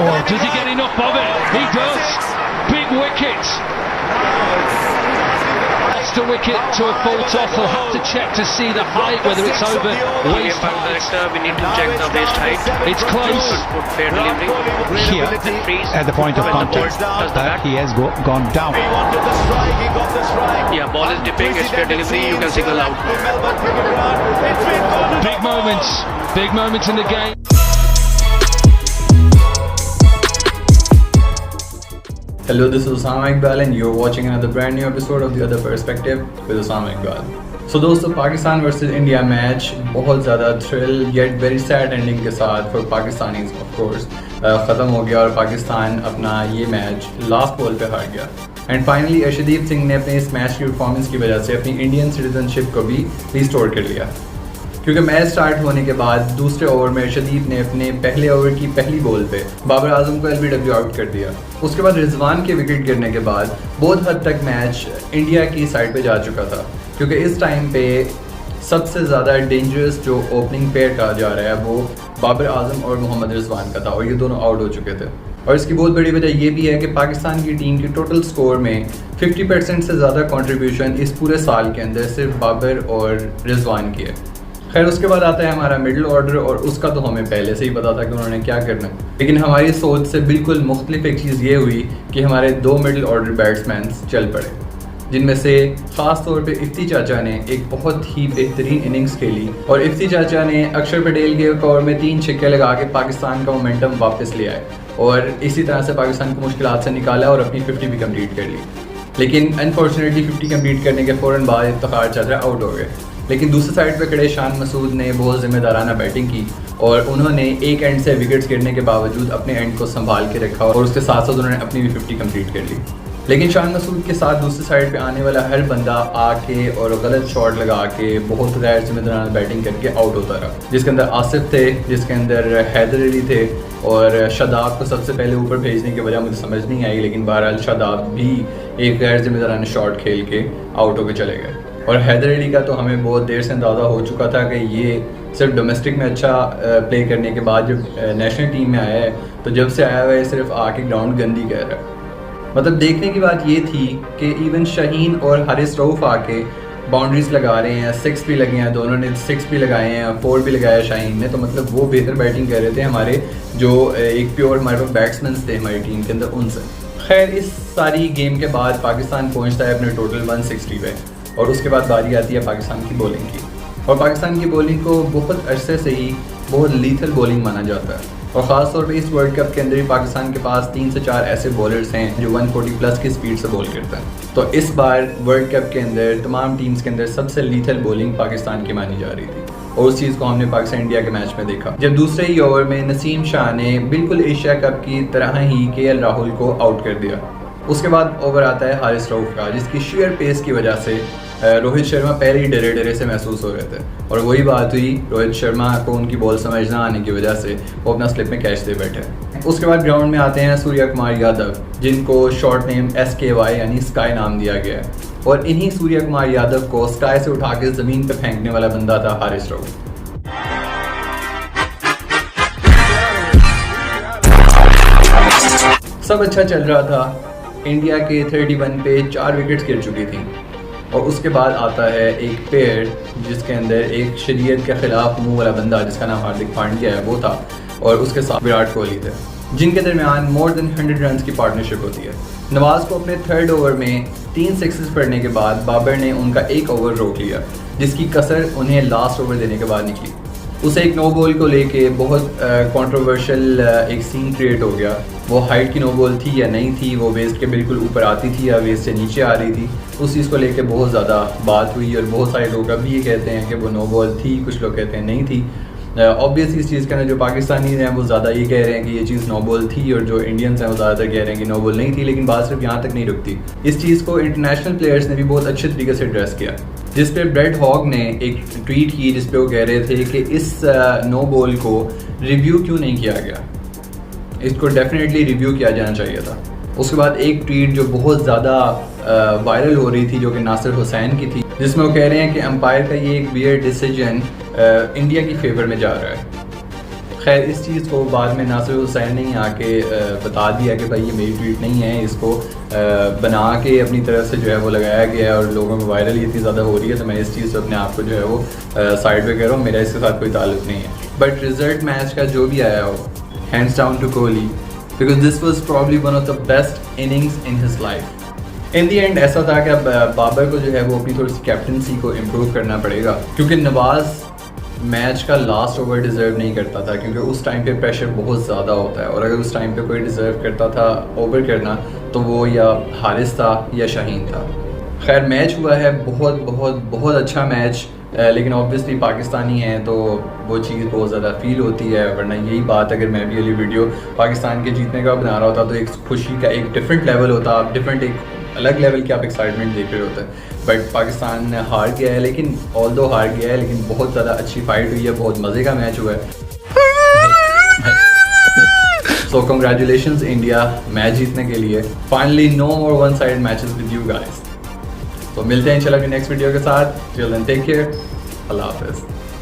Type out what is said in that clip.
Oh, does he get enough of it? He does. Big wicket. Lost a wicket to a full toss. We'll have to check to see the height, whether it's over waist height. We need to check the waist height. It's close. Good fair delivery. Here, at the point of contact, he has gone down. Yeah, ball is dipping. It's fair delivery. You can signal out. Big moments. Big moments in the game. Hello, this is Osama Iqbal and you're watching another brand new episode of The Other Perspective with Osama Iqbal. So दोस्तों, Pakistan versus India match बहुत ज़्यादा thrill yet very sad ending के साथ for Pakistanis of course ख़त्म हो गया और पाकिस्तान अपना ये मैच लास्ट बॉल पे हार गया। एंड फाइनली अर्शदीप सिंह ने अपने इस मैच की परफॉर्मेंस की वजह से अपनी इंडियन सिटीजनशिप को भी रिस्टोर कर लिया, क्योंकि मैच स्टार्ट होने के बाद दूसरे ओवर में अर्शदीप ने अपने पहले ओवर की पहली बॉल पे बाबर आजम को LBW आउट कर दिया। उसके बाद रिजवान के विकेट गिरने के बाद बहुत हद तक मैच इंडिया की साइड पे जा चुका था, क्योंकि इस टाइम पे सबसे ज़्यादा डेंजरस जो ओपनिंग पेयर कहा जा रहा है वो बाबर आजम और मोहम्मद रिजवान का था और ये दोनों आउट हो चुके थे। और इसकी बहुत बड़ी वजह ये भी है कि पाकिस्तान की टीम की टोटल स्कोर में 50% से ज़्यादा कंट्रीब्यूशन इस पूरे साल के अंदर सिर्फ बाबर और रिजवान की है। खैर, उसके बाद आता है हमारा मिडिल ऑर्डर और उसका तो हमें पहले से ही पता था कि उन्होंने क्या करना है, लेकिन हमारी सोच से बिल्कुल मुख्तलिफ एक चीज़ ये हुई कि हमारे दो मिडिल ऑर्डर बैट्समैन चल पड़े, जिनमें से ख़ास तौर पे इफ्ती चाचा ने एक बहुत ही बेहतरीन इनिंग्स खेली और इफ्ती चाचा ने अक्षर पटेल के एक ओवर में 3 छक्के लगा के पाकिस्तान का मोमेंटम वापस ले आए और इसी तरह से पाकिस्तान को मुश्किलात से निकाला और अपनी 50 भी कम्प्लीट कर ली। लेकिन अनफॉर्चुनेटली 50 कम्प्लीट करने के फ़ौरन बाद इफ्तिखार चाचा आउट हो गए। लेकिन दूसरी साइड पे खड़े शान मसूद ने बहुत ज़िम्मेदाराना बैटिंग की और उन्होंने एक एंड से विकेट्स गिरने के बावजूद अपने एंड को संभाल के रखा और उसके साथ साथ उन्होंने अपनी भी 50 कंप्लीट कर ली। लेकिन शान मसूद के साथ दूसरी साइड पे आने वाला हर बंदा आके और गलत शॉट लगा के बहुत गैर जिम्मेदाराना बैटिंग करके आउट होता रहा, जिसके अंदर आसिफ थे, जिसके अंदर हैदर अली थे और शादाब को सबसे पहले ऊपर भेजने की वजह मुझे समझ नहीं आई, लेकिन बहरहाल शादाब भी एक गैर जिम्मेदाराना शॉट खेल के आउट होकर चले गए। और हैदर अली का तो हमें बहुत देर से अंदाज़ा हो चुका था कि ये सिर्फ डोमेस्टिक में अच्छा प्ले करने के बाद जब नेशनल टीम में आया है तो जब से आया हुआ है सिर्फ आके ग्राउंड गंदी कह रहा है। मतलब देखने की बात ये थी कि इवन शाहीन और हारिस रऊफ़ आके बाउंड्रीज लगा रहे हैं, 6 भी लगे हैं, दोनों ने 6 भी लगाए हैं, 4 भी लगाया शाहीन ने, तो मतलब वो बेहतर बैटिंग कर रहे थे हमारे जो एक प्योर हमारे पास बैट्समैन थे हमारी टीम के अंदर उनसे। खैर, इस सारी गेम के बाद पाकिस्तान पहुँचता है अपने टोटल 160 पे और उसके बाद बारी आती है पाकिस्तान की बॉलिंग की। और पाकिस्तान की बॉलिंग को बहुत अरसे से ही बहुत लीथल बॉलिंग माना जाता है और ख़ास तौर पे इस वर्ल्ड कप के अंदर ही पाकिस्तान के पास 3 से 4 ऐसे बॉलर्स हैं जो 140 प्लस की स्पीड से बॉल करते हैं। तो इस बार वर्ल्ड कप के अंदर तमाम टीम्स के अंदर सबसे लीथल बॉलिंग पाकिस्तान की मानी जा रही थी और उस चीज़ को हमने पाकिस्तान इंडिया के मैच में देखा, जब दूसरे ही ओवर में नसीम शाह ने बिल्कुल एशिया कप की तरह ही KL राहुल को आउट कर दिया। उसके बाद ओवर आता है हारिस रऊफ़ का, जिसकी शेयर पेस की वजह से रोहित शर्मा पहले ही डरे डरे से महसूस हो रहे थे और वही बात हुई, रोहित शर्मा को उनकी बॉल समझ ना आने की वजह से वो अपना स्लिप में कैच दे बैठे। उसके बाद ग्राउंड में आते हैं सूर्य कुमार यादव, जिनको शॉर्ट नेम SKY यानी स्काई नाम दिया गया है और इन्हीं सूर्य कुमार यादव को स्काई से उठा के ज़मीन पर फेंकने वाला बंदा था हारिस रऊफ़। सब अच्छा चल रहा था, इंडिया के 31 पे 4 विकेट्स गिर चुकी थी और उसके बाद आता है एक पेयर जिसके अंदर एक शरीयत के खिलाफ मुंह वाला बंदा जिसका नाम हार्दिक पांड्या है वो था और उसके साथ विराट कोहली थे, जिनके दरमियान मोर देन 100 रन की पार्टनरशिप होती है। नवाज को अपने 3rd ओवर में 3 सिक्सेस पड़ने के बाद बाबर ने उनका एक ओवर रोक लिया, जिसकी कसर उन्हें लास्ट ओवर देने के बाद निकली। उसे एक नो बॉल को लेके बहुत कंट्रोवर्शियल एक सीन क्रिएट हो गया। वो हाइट की नो बॉल थी या नहीं थी, वो वेस्ट के बिल्कुल ऊपर आती थी या वेस्ट से नीचे आ रही थी, उस चीज़ को लेके बहुत ज़्यादा बात हुई और बहुत सारे लोग अभी ये कहते हैं कि वो नो बॉल थी, कुछ लोग कहते हैं नहीं थी। ऑब्वियसली इस चीज़ के अंदर जो पाकिस्तानी हैं वो ज़्यादा ये कह रहे हैं कि ये चीज़ नो बॉल थी और जो इंडियंस हैं वो ज़्यादातर कह रहे हैं कि नो बॉल नहीं थी, लेकिन बात सिर्फ यहाँ तक नहीं रुकती। इस चीज़ को इंटरनेशनल प्लेयर्स ने भी बहुत अच्छे तरीके से एड्रेस किया, जिस पे ब्रेट हॉग ने एक ट्वीट की जिस पे वो कह रहे थे कि इस नो बॉल को रिव्यू क्यों नहीं किया गया, इसको डेफिनेटली रिव्यू किया जाना चाहिए था। उसके बाद एक ट्वीट जो बहुत ज़्यादा वायरल हो रही थी जो कि नासिर हुसैन की थी, जिसमें वो कह रहे हैं कि अंपायर का ये एक वियर्ड डिसीजन इंडिया की फेवर में जा रहा है। खैर इस चीज़ को बाद में नासिर हुसैन ने आके बता दिया कि भाई ये मेरी ट्वीट नहीं है, इसको बना के अपनी तरफ से जो है वो लगाया गया है और लोगों में वायरल इतनी ज़्यादा हो रही है, तो मैं इस चीज़ से अपने आप को जो है वो साइड पे कह रहा हूँ, मेरा इसके साथ कोई ताल्लुक नहीं है। बट रिजल्ट मैच का जो भी आया हो, hands down to Kohli, because this was probably one of the best innings in his life. In the end ऐसा था कि अब बाबर को जो है वो अपनी थोड़ी सी कैप्टनसी को इम्प्रूव करना पड़ेगा, क्योंकि नवाज़ मैच का लास्ट ओवर डिज़र्व नहीं करता था, क्योंकि उस टाइम पे प्रेशर बहुत ज़्यादा होता है, और अगर उस टाइम पे कोई डिज़र्व करता था ओवर करना तो वो या हारिस था या शाहीन था। खैर मैच हुआ है बहुत बहुत बहुत अच्छा मैच, लेकिन ऑब्वियसली पाकिस्तानी हैं तो वो चीज़ बहुत ज़्यादा फील होती है, वरना यही बात अगर मैं भी अगली वीडियो पाकिस्तान के जीतने का बना रहा होता तो एक खुशी का एक डिफरेंट लेवल होता, आप डिफरेंट एक अलग लेवल की आप एक्साइटमेंट देख रहे होते हैं। बट पाकिस्तान हार गया है, लेकिन ऑल्दो हार गया है, लेकिन बहुत ज़्यादा अच्छी फाइट हुई है, बहुत मज़े का मैच हुआ है। सो कंग्रेचुलेशंस इंडिया मैच जीतने के लिए। Finally no more one side matches with you guys. तो मिलते हैं इंशाल्लाह नेक्स्ट वीडियो के साथ। टिल देन टेक केयर, अल्लाह हाफिज़।